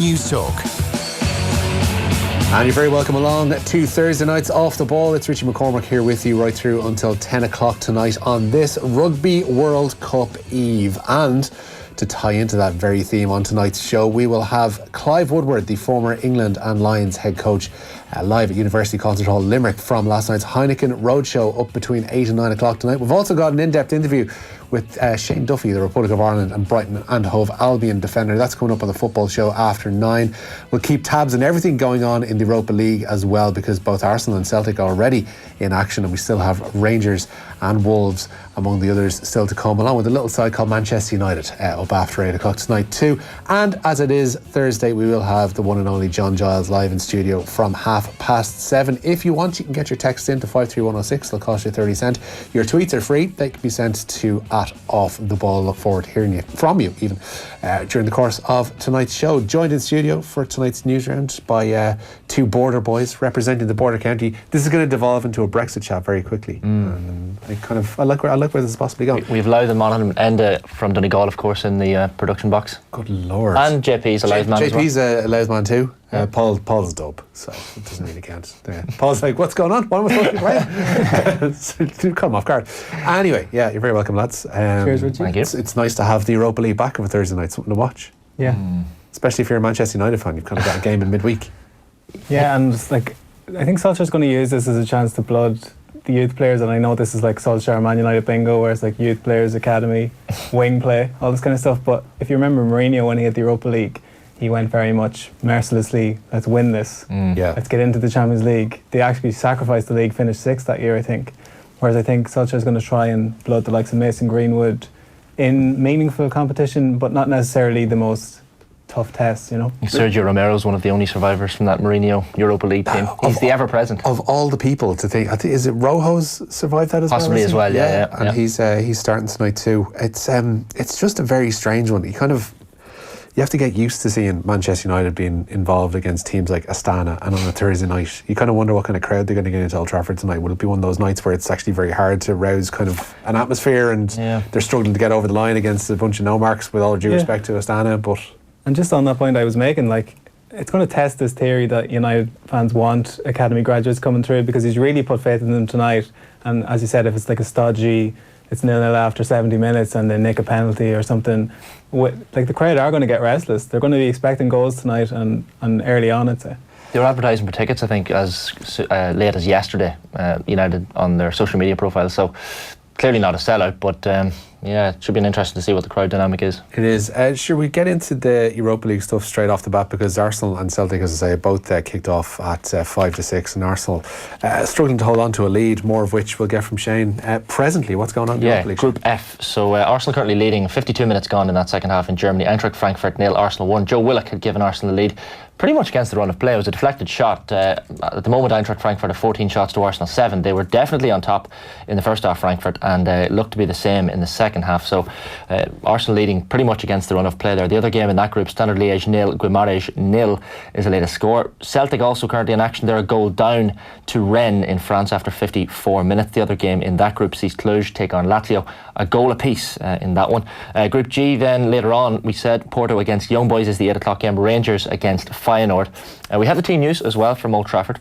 News Talk. And you're very welcome along to Thursday night's Off the Ball. It's Richie McCormack here with you right through until 10 o'clock tonight on this Rugby World Cup Eve. And to tie into that very theme on tonight's show, we will have Clive Woodward, the former England and Lions head coach, live at University Concert Hall Limerick from last night's Heineken Roadshow up between 8 and 9 o'clock tonight. We've also got an in-depth interview with Shane Duffy, the Republic of Ireland and Brighton and Hove Albion defender. That's coming up on the football show after 9. We'll keep tabs on everything going on in the Europa League as well, because both Arsenal and Celtic are already in action, and we still have Rangers and Wolves among the others still to come, along with a little side called Manchester United up after 8 o'clock tonight too. And as it is Thursday, we will have the one and only John Giles live in studio from 7:30. If you want, you can get your texts in to 53106. They'll cost you 30 cents. Your tweets are free. They can be sent to @OffTheBall. Look forward to hearing from you even during the course of tonight's show. Joined in studio for tonight's Newsround by two border boys representing the border county. This is going to devolve into a Brexit chat very quickly. I like where this is possibly going. We've Louth and Mullen and from Donegal, of course, in the production box. Good lord. And JP's a Louth man as well. JP's a Louth man too. Paul's a dub, so it doesn't really count. Yeah. Paul's like, what's going on? What am I supposed to be playing? Come off guard. Anyway, yeah, you're very welcome, lads. Cheers, Richie. Thank you. It's nice to have the Europa League back on a Thursday night, something to watch. Yeah. Especially if you're a Manchester United fan, you've kind of got a game in midweek. Yeah, and I think Solskjaer's going to use this as a chance to blood the youth players, and I know this is like Solskjaer Man United bingo, where it's like youth players, academy, wing play, all this kind of stuff. But if you remember Mourinho, when he had the Europa League, he went very much mercilessly, let's win this. Yeah. Let's get into the Champions League. They actually sacrificed the league, finished 6th that year, I think. Whereas I think Solskjaer's going to try and blood the likes of Mason Greenwood in meaningful competition, but not necessarily the most tough tests, you know. Sergio Romero's one of the only survivors from that Mourinho Europa League team. He's the ever-present. Of all the people to think, I think, is it Rojo's survived that as Possibly well? as well, yeah. And he's starting tonight too. It's just a very strange one. You have to get used to seeing Manchester United being involved against teams like Astana, and on a Thursday night you kind of wonder what kind of crowd they're going to get into Old Trafford tonight. Will it be one of those nights where it's actually very hard to rouse kind of an atmosphere, and they're struggling to get over the line against a bunch of no-marks, with all due respect to Astana? But and just on that point I was making, it's going to test this theory that United fans want academy graduates coming through, because he's really put faith in them tonight. And as you said, if it's like a stodgy, it's 0-0 after 70 minutes and they nick a penalty or something, the crowd are going to get restless. They're going to be expecting goals tonight and early on, I'd say. They were advertising for tickets, I think, as late as yesterday, United, on their social media profiles. So clearly not a sellout, but it should be interesting to see what the crowd dynamic is. it is. Should we get into the Europa League stuff straight off the bat? Because Arsenal and Celtic, as I say, both kicked off at 5-6, and Arsenal struggling to hold on to a lead, more of which we'll get from Shane. Presently, what's going on in the Europa League? Group F. So Arsenal currently leading, 52 minutes gone in that second half in Germany. Eintracht Frankfurt 0, Arsenal 1. Joe Willock had given Arsenal the lead pretty much against the run of play. It was a deflected shot. At the moment, Eintracht Frankfurt have 14 shots to Arsenal 7. They were definitely on top in the first half, Frankfurt, and it looked to be the same in the second half. So Arsenal leading pretty much against the run of play there. The other game in that group, Standard Liège 0, Guimarães 0 is the latest score. Celtic also currently in action. They're a goal down to Rennes in France after 54 minutes. The other game in that group sees Cluj take on Lazio, a goal apiece in that one. Group G then later on, we said Porto against Young Boys is the 8 o'clock game. Rangers against Feyenoord. We have the team news as well from Old Trafford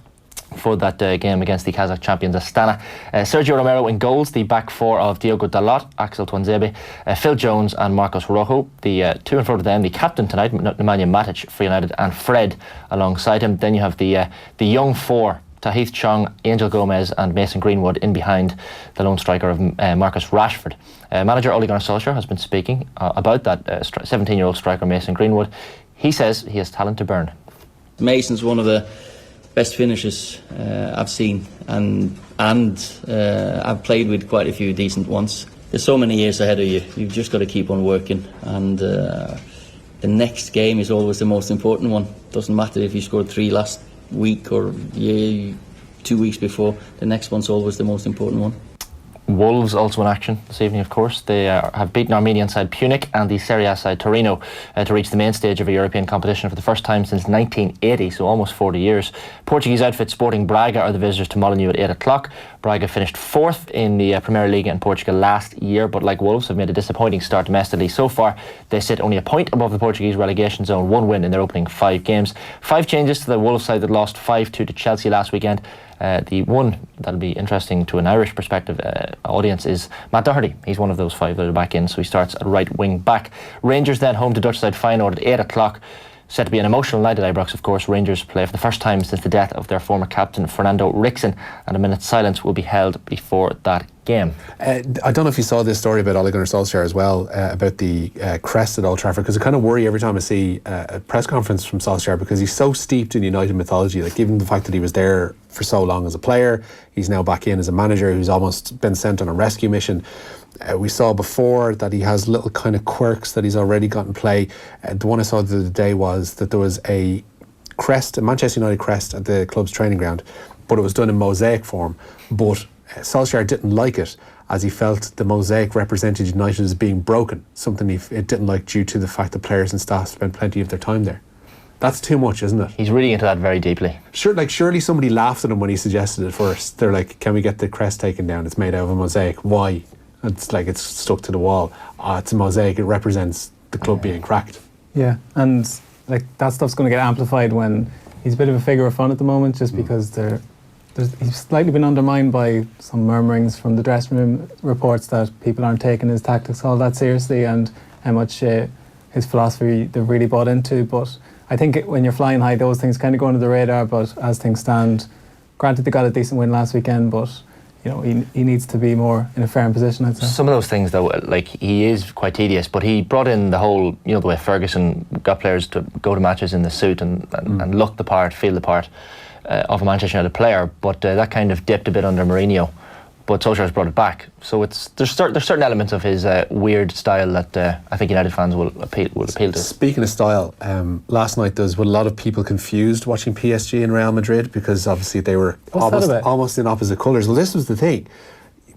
for that game against the Kazakh champions Astana. Sergio Romero in goals, the back four of Diogo Dalot, Axel Tuanzebe, Phil Jones and Marcos Rojo. The two in front of them, the captain tonight, Nemanja Matic for United, and Fred alongside him. Then you have the young four, Tahith Chong, Angel Gomez and Mason Greenwood in behind the lone striker of Marcus Rashford. Manager Ole Gunnar Solskjaer has been speaking about that 17-year-old striker Mason Greenwood. He says he has talent to burn. Mason's one of the best finishers I've seen, and I've played with quite a few decent ones. There's so many years ahead of you. You've just got to keep on working, and the next game is always the most important one. Doesn't matter if you scored 3 last week or 2 weeks before. The next one's always the most important one. Wolves also in action this evening, of course. They have beaten Armenian side Punic and the Serie A side Torino to reach the main stage of a European competition for the first time since 1980, so almost 40 years. Portuguese outfit Sporting Braga are the visitors to Molyneux at 8 o'clock. Braga finished 4th in the Premier League in Portugal last year, but like Wolves have made a disappointing start domestically so far. They sit only a point above the Portuguese relegation zone, 1 win in their opening 5 games. 5 changes to the Wolves side that lost 5-2 to Chelsea last weekend. The one that'll be interesting to an Irish perspective audience is Matt Doherty. He's one of those 5 that are back in, so he starts at right wing back. Rangers then home to Dutch side Feyenoord at 8 o'clock. Set to be an emotional night at Ibrox, of course. Rangers play for the first time since the death of their former captain Fernando Ricksen, and a minute's silence will be held before that game. I don't know if you saw this story about Ole Gunnar Solskjaer as well, about the crest at Old Trafford, because I kind of worry every time I see a press conference from Solskjaer, because he's so steeped in United mythology. Like, given the fact that he was there for so long as a player, he's now back in as a manager who's almost been sent on a rescue mission. We saw before that he has little kind of quirks that he's already got in play. The one I saw the other day was that there was a crest, a Manchester United crest at the club's training ground, but it was done in mosaic form. But Solskjaer didn't like it, as he felt the mosaic represented United as being broken, something it didn't like due to the fact that players and staff spent plenty of their time there. That's too much, isn't it? He's reading into that very deeply. Sure, like surely somebody laughed at him when he suggested it first. They're like, can we get the crest taken down? It's made out of a mosaic. Why? It's like it's stuck to the wall. It's a mosaic. It represents the club being cracked. Yeah, and like that stuff's going to get amplified when he's a bit of a figure of fun at the moment, just because he's slightly been undermined by some murmurings from the dressing room, reports that people aren't taking his tactics all that seriously, and how much his philosophy they've really bought into. But I think when you're flying high, those things kind of go under the radar. But as things stand, granted they got a decent win last weekend, but you know, he needs to be more in a firm position, I'd say. Some of those things, though, like, he is quite tedious, but he brought in the whole, you know, the way Ferguson got players to go to matches in the suit and look the part, feel the part of a Manchester United player, but that kind of dipped a bit under Mourinho. But Solskjaer's brought it back. So there's certain elements of his weird style that I think United fans will appeal to. Speaking of style, last night there was a lot of people confused watching PSG and Real Madrid, because obviously they were almost in opposite colours. Well, this was the thing.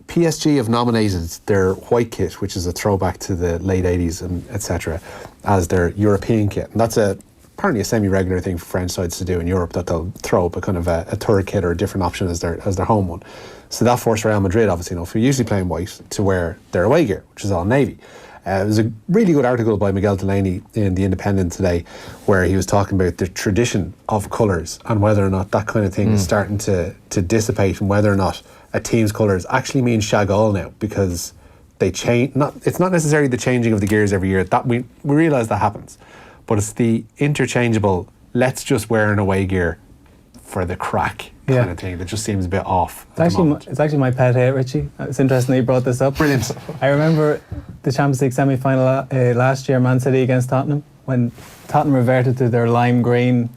PSG have nominated their white kit, which is a throwback to the late 80s and etc., as their European kit. And that's apparently a semi-regular thing for French sides to do in Europe, that they'll throw up a kind of a third kit or a different option as their home one. So that forced Real Madrid, obviously, if you're usually playing white, to wear their away gear, which is all navy. There's a really good article by Miguel Delaney in The Independent today, where he was talking about the tradition of colours and whether or not that kind of thing is starting to dissipate, and whether or not a team's colours actually mean shag-all now, because they change. It's not necessarily the changing of the gears every year. That we realise that happens, but it's the interchangeable, let's just wear an away gear for the crack kind of thing that just seems a bit off. It's actually my pet hate, Richie. It's interesting that you brought this up. Brilliant. I remember the Champions League semi-final last year, Man City against Tottenham, when Tottenham reverted to their lime green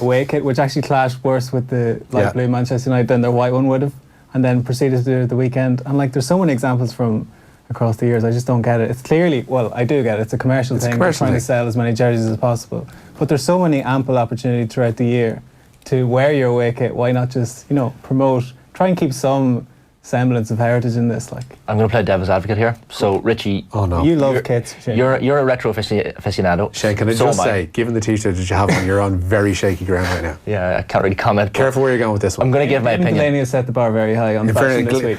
away kit, which actually clashed worse with the light blue Manchester United than their white one would have, and then proceeded to do it the weekend. And like, there's so many examples from across the years, I just don't get it. It's clearly, well, I do get it, it's a commercial thing. They're trying to sell as many jerseys as possible. But there's so many ample opportunities throughout the year to wear your away kit. Why not just, try and keep some semblance of heritage in this? Like, I'm going to play devil's advocate here. So, Richie, you love kits. Shane. You're a retro aficionado. Shane, can I just say, given the t-shirt that you have on, you're on very shaky ground right now. Yeah, I can't really comment. Careful where you're going with this one. I'm going to give my opinion. Delaney has set the bar very high on fashion this week.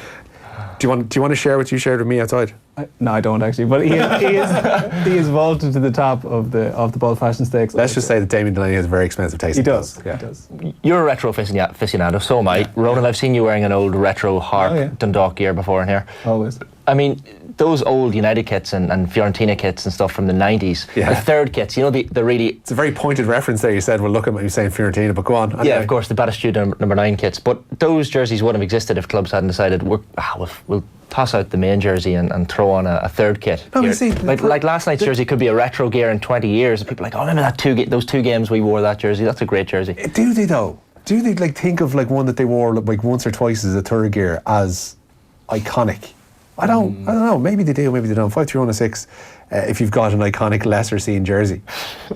Do you want to share what you shared with me outside? No, I don't actually. But he is vaulted to the top of the ball fashion stakes. Let's just say that Damien Delaney has a very expensive taste. He does. Yeah. He does. You're a retro aficionado, so am I. Yeah. Ronan, I've seen you wearing an old retro Harp Dundalk gear before in here. Always. I mean, those old United kits and Fiorentina kits and stuff from the 90s, the third kits, the really... It's a very pointed reference there. You said, well, look at what you're saying, Fiorentina, but go on. Anyway. Yeah, of course, the Batistuta number 9 kits. But those jerseys wouldn't have existed if clubs hadn't decided, we'll toss out the main jersey and throw on a third kit. No, you see, like last night's jersey could be a retro gear in 20 years. And people are like, remember those 2 games we wore that jersey? That's a great jersey. Do they, though? Do they think of one that they wore once or twice as a third gear as iconic? I don't know. Maybe they do, maybe they don't. 53106 if you've got an iconic lesser seen jersey.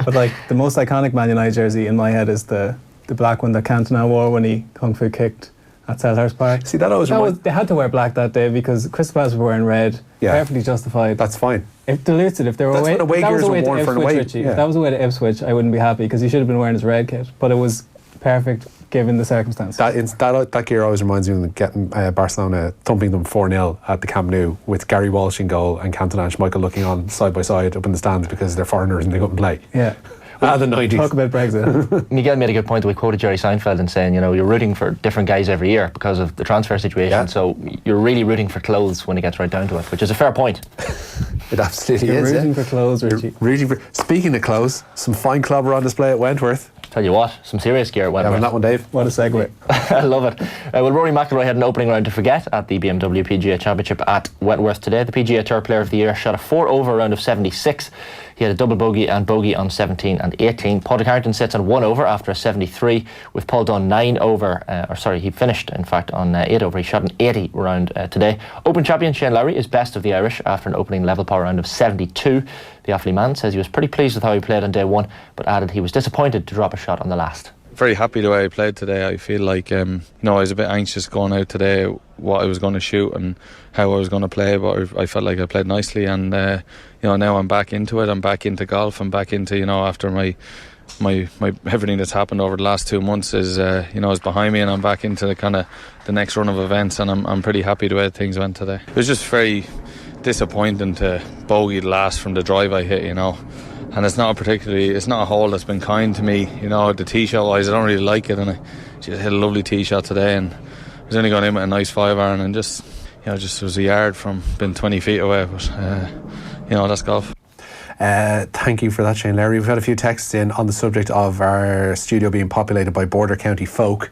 But the most iconic Man United jersey in my head is the black one that Cantona wore when he kung fu kicked at Selhurst Park. See, that always they had to wear black that day because Crystal Palace were wearing red. Yeah. Perfectly justified. That's fine. If diluted, if they were That's away, what away if that was gears away were to worn for an Ipswich, away. Richie, Yeah. if that was away to Ipswich, I wouldn't be happy because he should have been wearing his red kit. But it was perfect given the circumstances. That gear always reminds me of getting Barcelona thumping them 4-0 at the Camp Nou with Gary Walsh in goal and Cantona and Schmeichel looking on side by side up in the stands because they're foreigners and they couldn't play. Yeah. The 90s. Talk about Brexit. Miguel made a good point. We quoted Jerry Seinfeld in saying, you're rooting for different guys every year because of the transfer situation. Yeah. So you're really rooting for clothes when it gets right down to it, which is a fair point. It absolutely You're is. rooting for clothes, Richie. Speaking of clothes, some fine clobber on display at Wentworth. Tell you what, some serious gear went Having that one, Dave. What a segue. I love it. Well, Rory McIlroy had an opening round to forget at the BMW PGA Championship at Wentworth today. The PGA Tour Player of the Year shot a 4-over round of 76. He had a double bogey and bogey on 17 and 18. Padraig Harrington sits on 1 over after a 73, with Paul Dunne 9 over. He finished, in fact, on 8 over. He shot an 80 round today. Open champion Shane Lowry is best of the Irish after an opening level par round of 72. The Offaly man says he was pretty pleased with how he played on day one, but added he was disappointed to drop a shot on the last. Very happy the way I played today. I feel like I was a bit anxious going out today what I was going to shoot and how I was going to play, but I felt like I played nicely, and now I'm back into it. I'm back into golf. I'm back into after my everything that's happened over the last 2 months is behind me, and I'm back into the next run of events, and I'm pretty happy the way things went today. It was just very disappointing to bogey the last from the drive I hit, and it's not a hole that's been kind to me, the tee shot wise. I don't really like it, and I just hit a lovely tee shot today, and I was only going in with a nice 5-iron, and just was a yard from being 20 feet away, but that's golf. Thank you for that, Shane Lowry. We've had a few texts in on the subject of our studio being populated by border county folk.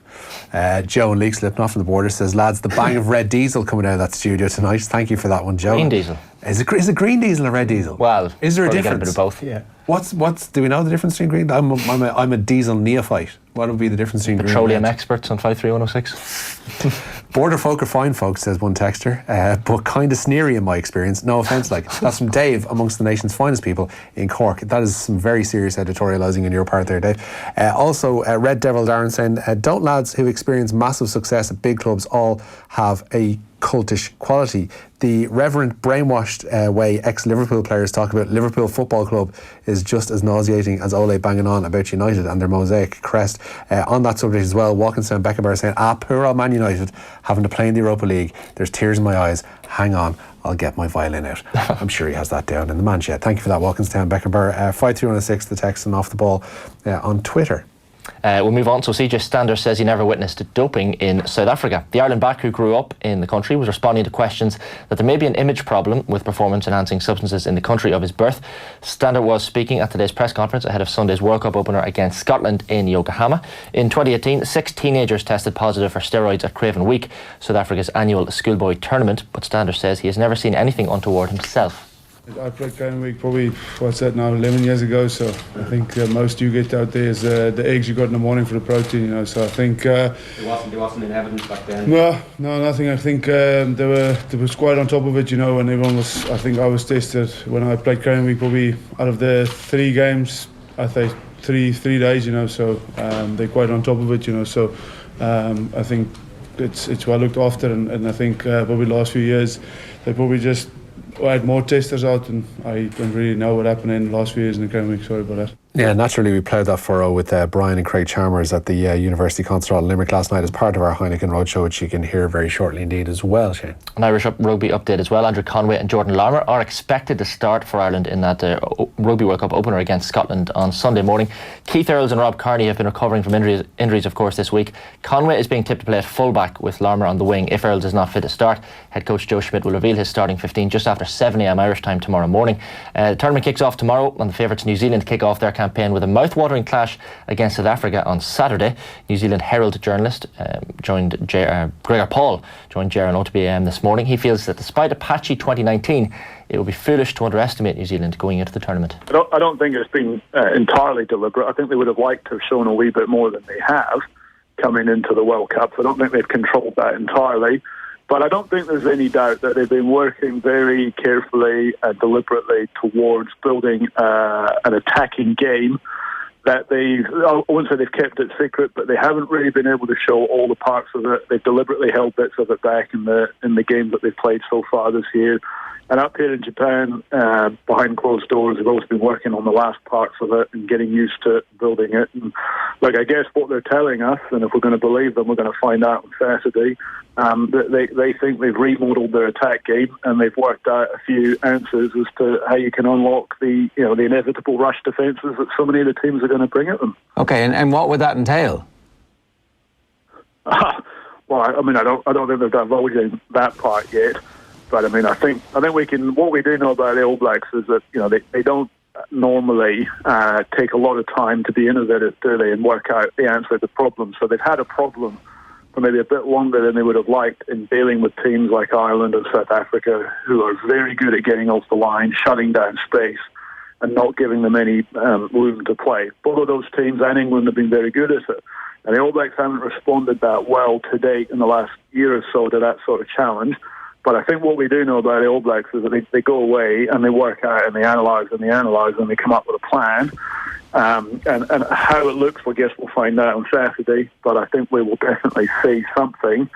Joe and Leeks Lipnoff from the border says, lads, the bang of red diesel coming out of that studio tonight. Thank you for that one, Joe. Green diesel. Is it green diesel or red diesel? Well, is there a probably difference? Get a bit of both. Yeah. What's do we know the difference between green? I'm a diesel neophyte. What would be the difference between petroleum green and experts on 53106? Border folk are fine folks, says one texter, but kind of sneery in my experience. No offence, that's from Dave, amongst the nation's finest people in Cork. That is some very serious editorialising on your part there, Dave. Also, Red Devil Darren saying, don't lads who experience massive success at big clubs all have a cultish quality? The reverent brainwashed way ex-Liverpool players talk about Liverpool Football Club is just as nauseating as Ole banging on about United and their mosaic crest. On that subject as well, Walkinstown Beckenbauer saying, poor old Man United having to play in the Europa League. There's tears in my eyes. Hang on, I'll get my violin out. I'm sure he has that down in the man shed. Thank you for that, Walkinstown Beckenbauer. 53106, the text and off the ball on Twitter. We'll move on. So CJ Stander says he never witnessed doping in South Africa. The Ireland back who grew up in the country was responding to questions that there may be an image problem with performance-enhancing substances in the country of his birth. Stander was speaking at today's press conference ahead of Sunday's World Cup opener against Scotland in Yokohama. In 2018, 6 teenagers tested positive for steroids at Craven Week, South Africa's annual schoolboy tournament, but Stander says he has never seen anything untoward himself. I played Craven Week probably, 11 years ago, so I think most you get out there is the eggs you got in the morning for the protein, so I think... There wasn't in evidence back then? No, nothing. I think they was quite on top of it, when everyone was... I think I was tested when I played Craven Week, probably out of the 3 games, I think 3 days, so they're quite on top of it, so I think it's well looked after, and I think probably the last few years they probably just... I had more testers out, and I don't really know what happened in the last few years in the Craven Week. Sorry about that. Yeah, naturally we ploughed that furrow with Brian and Craig Chalmers at the University Concert Hall in Limerick last night as part of our Heineken Roadshow, which you can hear very shortly indeed as well, Shane. An Irish rugby update as well. Andrew Conway and Jordan Larmour are expected to start for Ireland in that Rugby World Cup opener against Scotland on Sunday morning. Keith Earls and Rob Kearney have been recovering from injuries of course this week. Conway is being tipped to play at fullback with Larmour on the wing if Earls is not fit to start. Head coach Joe Schmidt will reveal his starting 15 just after 7 a.m. Irish time tomorrow morning. The tournament kicks off tomorrow, and the favourites New Zealand kick off their campaign with a mouthwatering clash against South Africa on Saturday. New Zealand Herald journalist Gregor Paul joined Ger on OTB this morning. He feels that despite a patchy 2019, it would be foolish to underestimate New Zealand going into the tournament. I don't think it's been entirely deliberate. I think they would have liked to have shown a wee bit more than they have coming into the World Cup. I don't think they've controlled that entirely. But I don't think there's any doubt that they've been working very carefully and deliberately towards building an attacking game that I wouldn't say they've kept it secret, but they haven't really been able to show all the parts of it. They've deliberately held bits of it back in the games that they've played so far this year. And up here in Japan, behind closed doors, they've also been working on the last parts of it and getting used to it, building it. And I guess what they're telling us, and if we're going to believe them, we're going to find out on Saturday, that they think they've remodeled their attack game and they've worked out a few answers as to how you can unlock the inevitable rush defences that so many of the teams are going to bring at them. Okay, and what would that entail? Well, I don't think they've divulged that part yet. But I think we can. What we do know about the All Blacks is that they don't normally take a lot of time to be innovative, do they, and work out the answer to the problem. So they've had a problem for maybe a bit longer than they would have liked in dealing with teams like Ireland and South Africa, who are very good at getting off the line, shutting down space, and not giving them any room to play. Both of those teams and England have been very good at it. And the All Blacks haven't responded that well to date in the last year or so to that sort of challenge. But I think what we do know about the All Blacks is that they go away and they work out and they analyse and they come up with a plan. And how it looks, I guess we'll find out on Saturday. But I think we will definitely see something.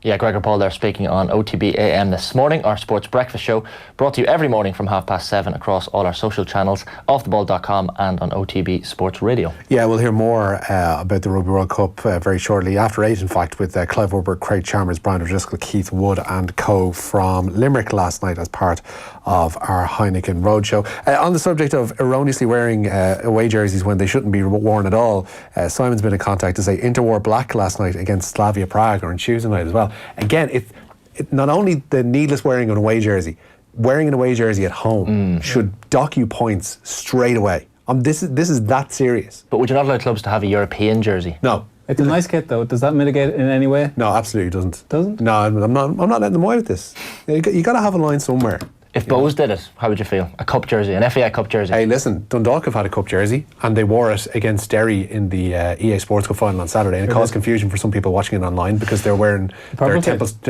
Yeah, Gregor Paul there speaking on OTB AM this morning, our sports breakfast show, brought to you every morning from 7:30 across all our social channels, offtheball.com and on OTB Sports Radio. Yeah, we'll hear more about the Rugby World Cup very shortly, after 8 in fact, with Clive Warburg, Craig Chalmers, Brian O'Driscoll, Keith Wood and co from Limerick last night as part of our Heineken Roadshow. On the subject of erroneously wearing away jerseys when they shouldn't be worn at all, Simon's been in contact to say Inter wore black last night against Slavia Prague, or on Tuesday night as well. Again, it not only the needless wearing an away jersey, wearing an away jersey at home should dock you points straight away. This is that serious. But would you not allow clubs to have a European jersey? No. It's a nice kit though. Does that mitigate it in any way? No, absolutely doesn't. Doesn't? No, I'm not letting them away with this. You got to have a line somewhere. If Bose did it, how would you feel? A cup jersey, an FAI cup jersey. Hey, listen, Dundalk have had a cup jersey and they wore it against Derry in the EA Sports Cup final on Saturday, and it caused confusion for some people watching it online because they're wearing their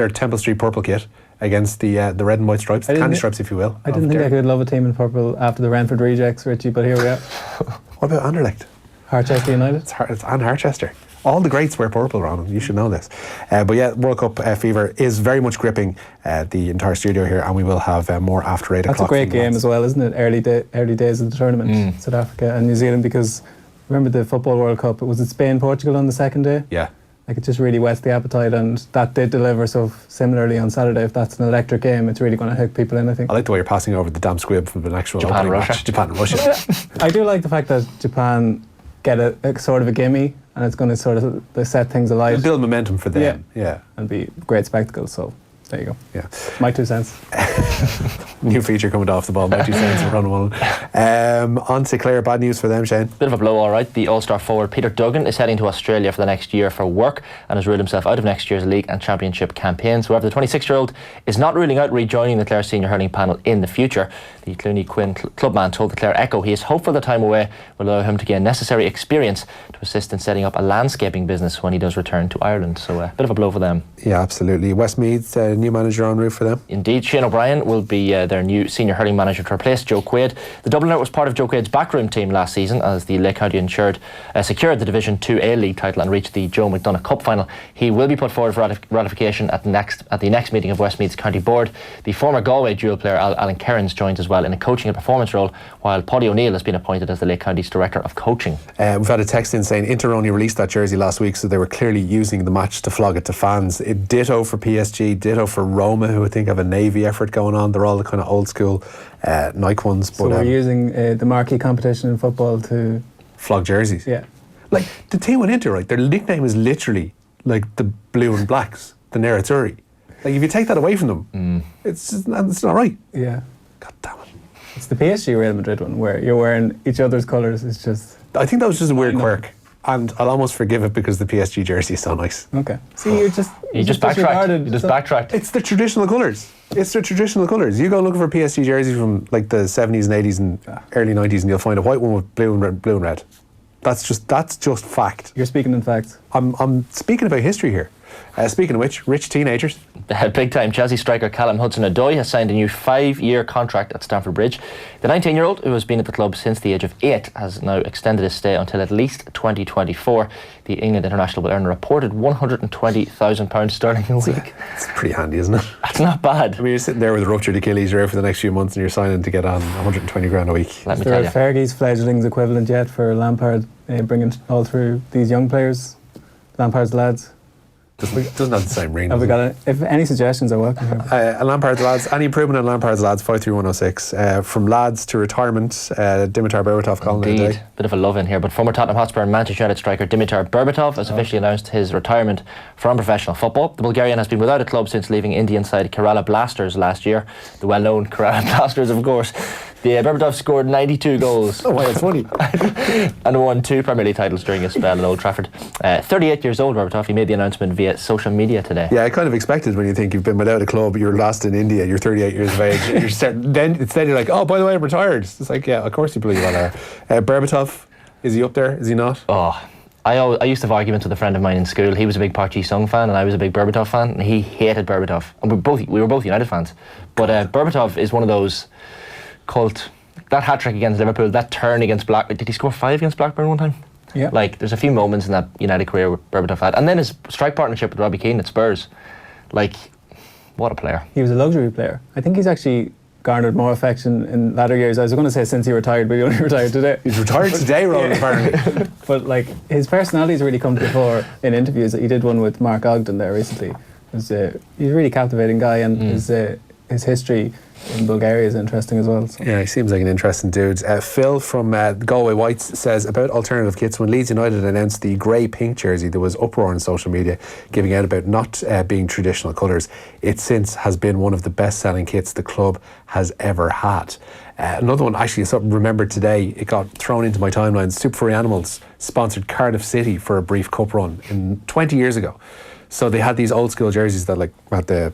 Temple Street purple kit against the red and white stripes, the candy stripes, if you will. I didn't think I could love a team in purple after the Renford rejects, Richie, but here we are. What about Anderlecht? Harchester United. It's and Harchester. All the greats wear purple, Ronan. You should know this. But yeah, World Cup fever is very much gripping the entire studio here, and we will have more after 8 o'clock. That's a great game as well, isn't it? Early days of the tournament, South Africa and New Zealand, because remember the Football World Cup, was it Spain-Portugal on the second day? Yeah. Like, it just really whets the appetite, and that did deliver. So similarly on Saturday, if that's an electric game, it's really going to hook people in, I think. I like the way you're passing over the damn squib from the actual Japan and Russia. Japan and Russia. I do like the fact that Japan get a sort of a gimme, and it's going to sort of set things alight. Build momentum for them. Yeah. And be a great spectacle. So there you go. Yeah. My 2 cents. New feature coming off the ball, my 2 cents from Ron Mullen. On to Clare, bad news for them, Shane. Bit of a blow, all right. The All-Star forward Peter Duggan is heading to Australia for the next year for work and has ruled himself out of next year's league and championship campaigns. However, the 26-year-old is not ruling out rejoining the Clare senior hurling panel in the future. The Clooney Quinn clubman told the Clare Echo he is hopeful the time away will allow him to gain necessary experience to assist in setting up a landscaping business when he does return to Ireland. So a bit of a blow for them. Yeah, absolutely. Westmeath's new manager en route for them. Indeed, Shane O'Brien will be their new senior hurling manager to replace Joe Quaid. The Dubliner was part of Joe Quaid's backroom team last season as the Lake County secured the Division 2A league title and reached the Joe McDonagh Cup final. He will be put forward for ratification at the next meeting of Westmeath's County Board. The former Galway dual player Alan Kerins joins as well in a coaching and performance role, while Paddy O'Neill has been appointed as the Lake County's Director of Coaching. We've had a text in saying Inter only released that jersey last week, so they were clearly using the match to flog it to fans. Ditto for PSG, ditto for Roma, who I think have a Navy effort going on. They're all the kind of old school Nike ones. So we're using the marquee competition in football to flog jerseys. Yeah. Like the team with Inter, right? Their nickname is literally like the Blue and Blacks, the Nerazzurri. Like if you take that away from them, it's not right. Yeah. God damn it. It's the PSG Real Madrid one where you're wearing each other's colours. It's just... I think that was just a weird quirk. And I'll almost forgive it because the PSG jersey is so nice. Okay. See, you just backtracked. You just backtracked. It's the traditional colours. It's the traditional colours. You go looking for PSG jerseys from like the 70s and 80s and early 90s and you'll find a white one with blue and red. That's just fact. You're speaking in facts. I'm speaking about history here. Speaking of which, rich teenagers. Big time. Chelsea striker Callum Hudson-Odoi has signed a new 5-year contract at Stamford Bridge. The 19-year-old, who has been at the club since the age of 8, has now extended his stay until at least 2024. The England international will earn a reported £120,000 sterling a week. It's pretty handy, isn't it? That's not bad. I mean, you're sitting there with a ruptured Achilles, you're out for the next few months and you're signing to get on 120 grand a week. Let me Is there tell a you. Fergie's fledglings equivalent yet for Lampard bringing all through these young players? Lampard's lads? Doesn't have the same ring. Have we got it? If any suggestions are welcome. Lampard's lads, any improvement on Lampard's lads, 53106. From lads to retirement, Dimitar Berbatov calling it a Indeed, day. bit of a love in here. But former Tottenham Hotspur and Manchester United striker Dimitar Berbatov has officially announced his retirement from professional football. The Bulgarian has been without a club since leaving Indian side Kerala Blasters last year. The well-known Kerala Blasters, of course. The Berbatov scored 92 goals. Oh, why, it's funny. And won 2 Premier League titles during his spell at Old Trafford. 38 years old, Berbatov. He made the announcement via social media today. Yeah, I kind of expected when you think you've been without a club, you're lost in India, you're 38 years of age, then you're like, oh, by the way, I'm retired. It's like, yeah, of course you believe that. Berbatov, is he up there? Is he not? Oh, I used to have arguments with a friend of mine in school. He was a big Park Ji-sung fan and I was a big Berbatov fan, and he hated Berbatov. And we were both United fans. But Berbatov is one of those cult... That hat-trick against Liverpool, that turn against Blackburn. Did he score 5 against Blackburn one time? Yeah. Like, there's a few moments in that United career where Berbatov had. And then his strike partnership with Robbie Keane at Spurs. Like, what a player. He was a luxury player. I think he's actually garnered more affection in latter years. I was going to say since he retired, but he only retired today. He's retired today, Ronan, apparently. But like, his personality's really come to the fore in interviews. He did one with Mark Ogden there recently. He's a really captivating guy, and his history in Bulgaria is interesting as well. So. Yeah, he seems like an interesting dude. Phil from Galway Whites says about alternative kits, when Leeds United announced the grey-pink jersey, there was uproar on social media giving out about not being traditional colours. It since has been one of the best-selling kits the club has ever had. Another one, actually, something remembered today, it got thrown into my timeline. Super Furry Animals sponsored Cardiff City for a brief cup run 20 years ago. So they had these old school jerseys that like had the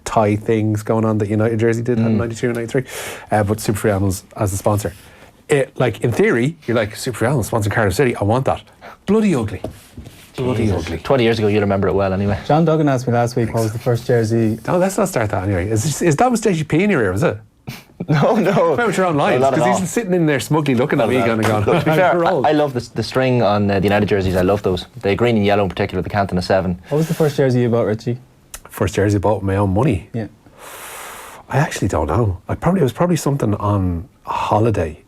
tie things going on that United jersey did in 92 and 93, but Super Free Animals as the sponsor. It, like, in theory, you're like, Super Free Animals sponsor Cardiff City, I want that. Bloody ugly. Bloody ugly. 20 years ago, you'll remember it well anyway. John Duggan asked me last week what was the first jersey. No, let's not start that anyway. Is that was Stacey P in your ear, was it? No. About your own lines, because he's sitting in there smugly looking at me going, Look, to be fair, I love the string on the United jerseys. I love those. The green and yellow in particular, the Cantona 7. What was the first jersey you bought, Richie? First jersey I bought with my own money? Yeah. I actually don't know. It was probably something on holiday.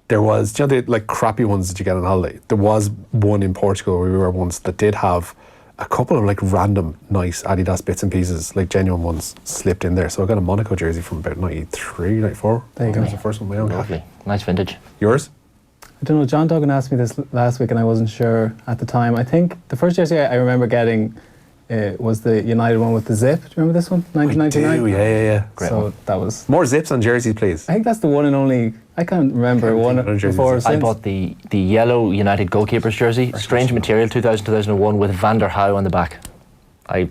There was, you know, the like crappy ones that you get on holiday. There was one in Portugal where we were once that did have a couple of like random nice Adidas bits and pieces, like genuine ones, slipped in there. So I got a Monaco jersey from about 93, 94. There you go. That was the first one, my own. Lovely. Nice vintage. Yours? I don't know, John Duggan asked me this last week and I wasn't sure at the time. I think the first jersey I remember getting was the United one with the zip. Do you remember this one? 1999? I do, yeah. Great so one. that was... More zips on jerseys, please. I think that's the one and only... I can't remember one before or since. I bought the yellow United goalkeeper's jersey, strange material, 2000-2001 with Van der Hau on the back. I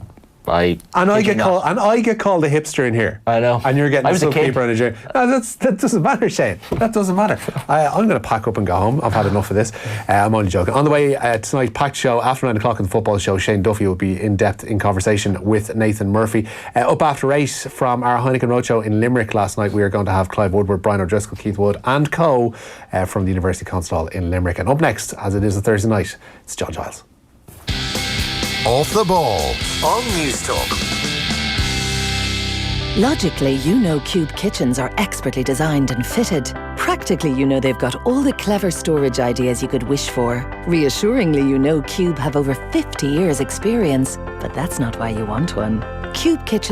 get called a hipster in here. I know. And you're getting I was a a kid. goalkeeper on a jersey. No, that doesn't matter, Shane. That doesn't matter. I'm going to pack up and go home. I've had enough of this. I'm only joking. On the way tonight, packed show after 9 o'clock in the football show. Shane Duffy will be in depth in conversation with Nathan Murphy. Up after 8 from our Heineken Roadshow in Limerick last night, we are going to have Clive Woodward, Brian O'Driscoll, Keith Wood and co from the University Concert Hall in Limerick. And up next, as it is a Thursday night, it's John Giles. Off the Ball on News Talk. Logically, you know Cube kitchens are expertly designed and fitted. Practically, you know they've got all the clever storage ideas you could wish for. Reassuringly, you know Cube have over 50 years experience, but that's not why you want one. Cube kitchens